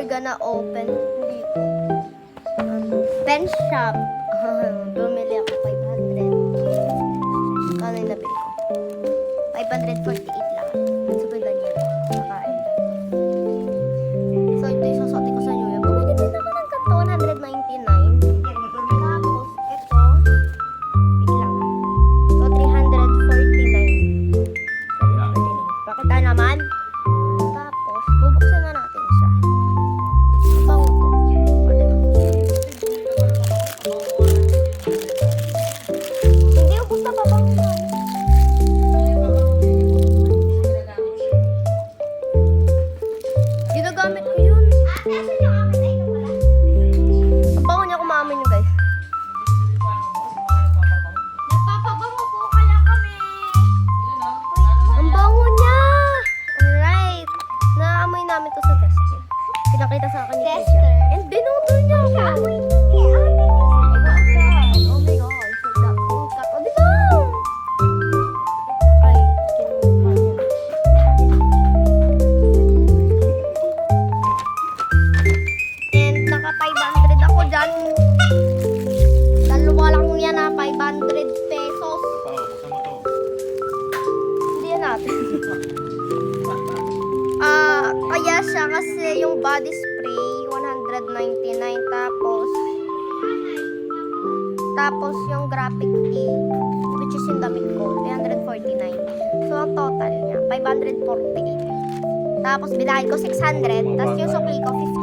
we're gonna open dito. Pen shop. Bumili ako 500. Kano yung nabili ko? 548 lang. So, ganyan. Nakain. So, ito yung sasote ko sa New Year. Bumili din naman ng ganito. 199. Tapos, ito. Wait lang. So, 349. Pakita naman. Tapos, bubuksan na natin siya. Bango to. Hindi, ubus na pabango na. Ginagamit ko yun. Ang bango niya kumamin yun, guys. Nagpapabango po kaya kami. Ang bango niya! Alright. Naamoy namin to sa tester. Pinakita sa akin ni Keisha. Tester? And binutol niya ako. Kaamoy niya. Oh my gosh. Oh, di ba? Ay, kinuha niya. And naka 500 ako dyan. Dalawa lang yan na 500 pesos. Hindi yan natin. Kaya siya kasi yung body spray 199 tapos yung graphic tee which is yung damit ko 349. So ang total niya 548. Tapos binahin ko 600 tapos yung sukli ko 50.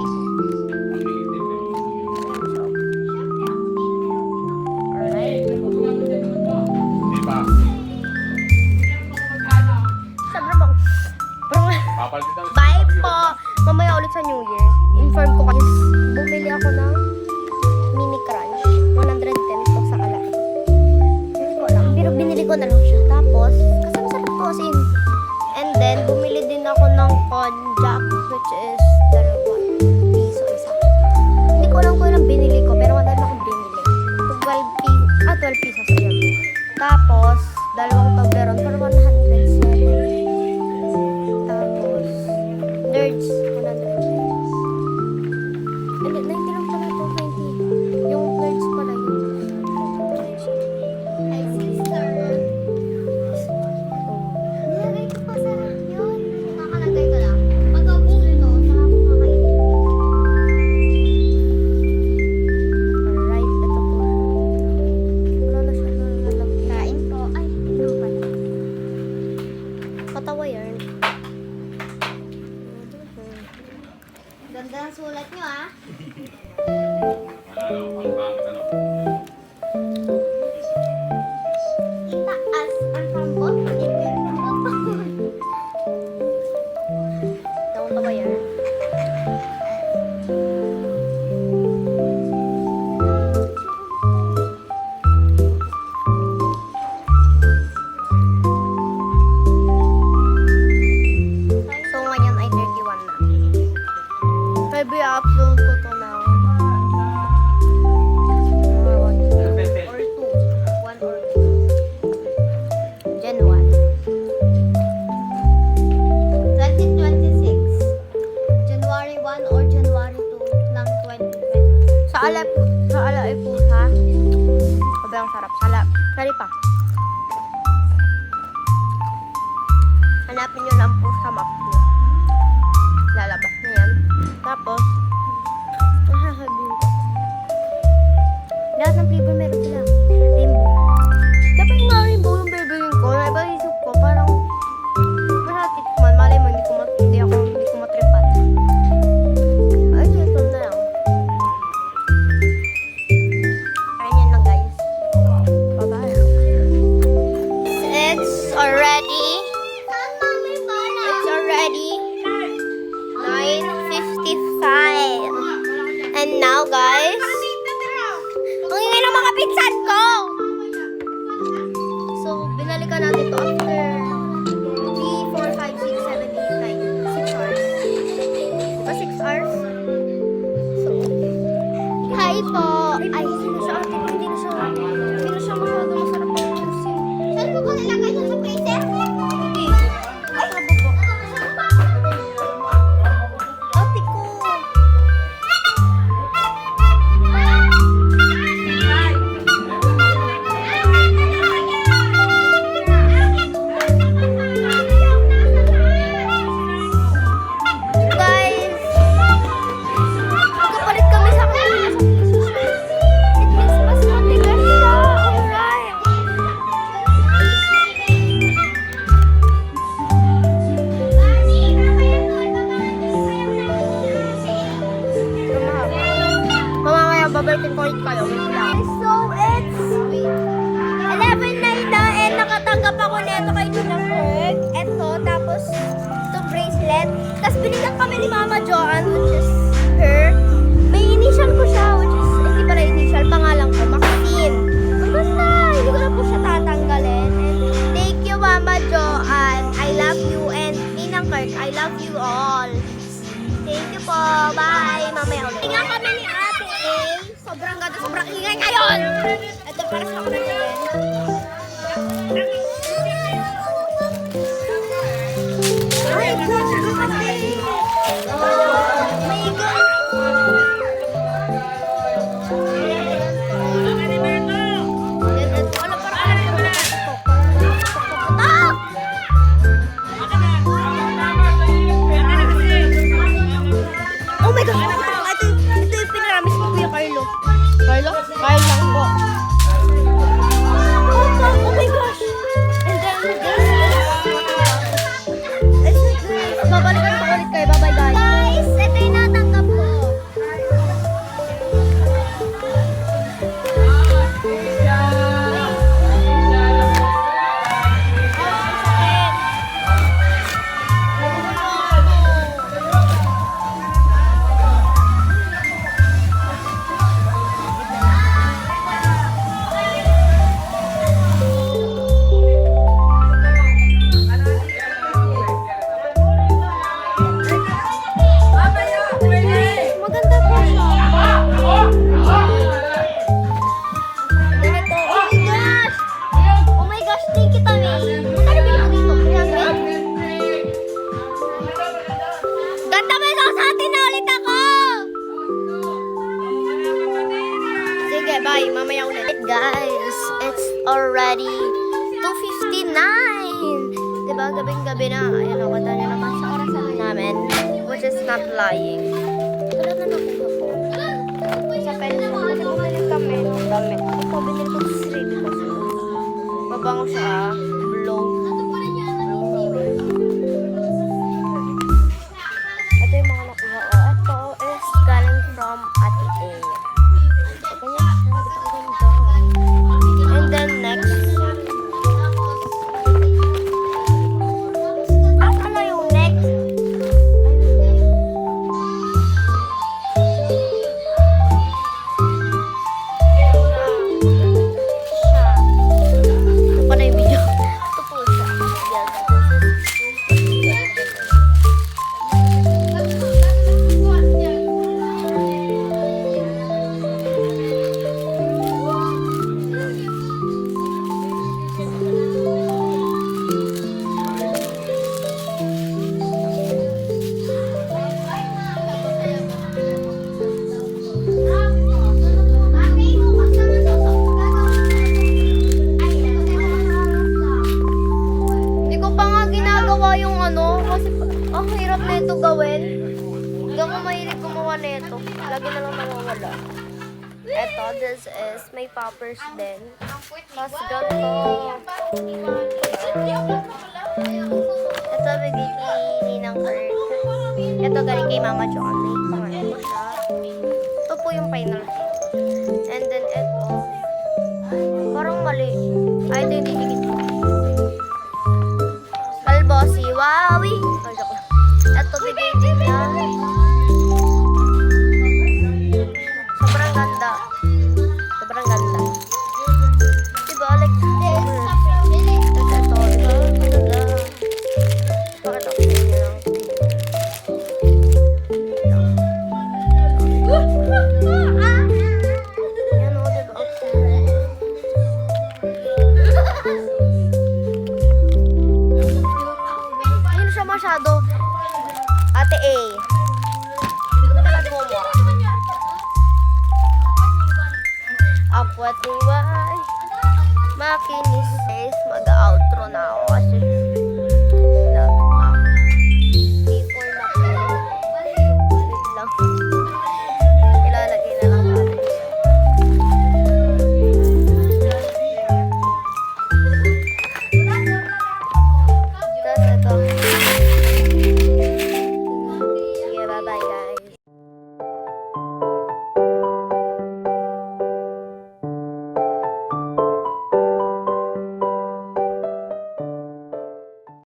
Alright. Sobrang bang. Bye po! Mamaya ulit sa New Year. Inform ko kayo. Bumili ako ng mini crunch. 110 to sa kalaki. Hindi ko alam. Pero binili ko na lang siya. Tapos, kasi masarap to as in. And then, bumili din ako ng konjac which is 2 piso isa. Hindi ko alam kung ilang binili ko pero madami akong binili. 12 pesos yun. Tapos, dalawang Toblerone for 107. Tapos, Nerds, 100 pesos. And 90 lang pala ito, 90. Yung Nerds pala yun. Ay, sister. Nilagay ko pa sa yun. Nakalagay ko lang. Pag ubus nito, saka ako kakainin. Alright, ito po. Wala na siya nalalagay. Kain po. Ay, ito pala. Katawa yan. Ganda ng sulat nyo, ah. Itaas ang pambot. Nakatawa yan. So ngayon ay 31 na. Maybe i-upload ko to now. Or 2. 1 or 2. Gen 1. 2026. January 1 or January 2 ng 2020. Sa ala ay pusa. Sabi ang sarap. Sari pa. Hanapin nyo lang po sa map nyo. Lalabas na yan. Tapos, sasabihin ko. Lahat ng flavor meron sila. Rainbow. Dapat nga rainbow yung bibilin ko. Naibaisip ko, parang masatikman. Malay mo, hindi ko matripan. Ay, ito na lang. Ayun yan lang, guys. Bye-bye. It's already Saan mami bala? It's already 9:55. And now, guys, ang ingay ng mga pinsan po. Bye. Mamaya ulit. Tingnan kami ni Ate A. Sobrang ganda, sobrang ingay ngayon. Ito para sa kanila yan. Ay, ganda kasi. Oh my God. Wala para alam ko na ito. Tok! Oh my God! Ito yung pinaramis mo, Kuya Carlo. Carlo? Carlo lang po. Oh my gosh! And then, babalikan ko ulit kayo. Bye-bye, guys. Guys, ito yung natanggap ko. Maganda po siya. Ganito. Oh my gosh, thank you, Tami. Magkano bilhin mo dito? 300? Ganda mo ito sa atin na ulit ako! Sige, bye. Mamaya ulit. Guys, it's already 2:59. Diba, gabing-gabi na. Ayan, nakita niyo naman sa orasan namin. Which is not lying. Tulad na nakuha ko. Sa pwede mo kasi bumili kami ng damit. Ito, binili ko sa Sri kasi mabango siya. Blow. Ito yung mga nakuha ko. Ito is galing from Ate A. Ganyan siya. Ang ganda. And then next. Ano yung next? Ito pa na yung video. Ito po siya. Hindi ko pa nga ginagawa yung ano, kasi ang hirap na ito gawin. Hindi ako mahilig gumawa na ito. Lagi na lang nawawala. Ito, this is may poppers din. Tapos ganito. Ito, bigay ni Ninang Kurt. Ito, galing kay Mama Johnny. Pangalan ko siya. Ito po yung final kit. And then ito. Parang mali. Ay, ito yung didikit ko. Kalbosi, wawi. Ay, joke lang. Ito, bigay din na. Sobrang ganda. Sobrang ganda. Diba, like this. Tapos ito, diba? Ganda. Bakit ako sa inyo lang? Yan o, diba? Hindi siya masyado. Ate A. Talaga mo. Apwat liway. Makinis. Mag-outro na ako kasi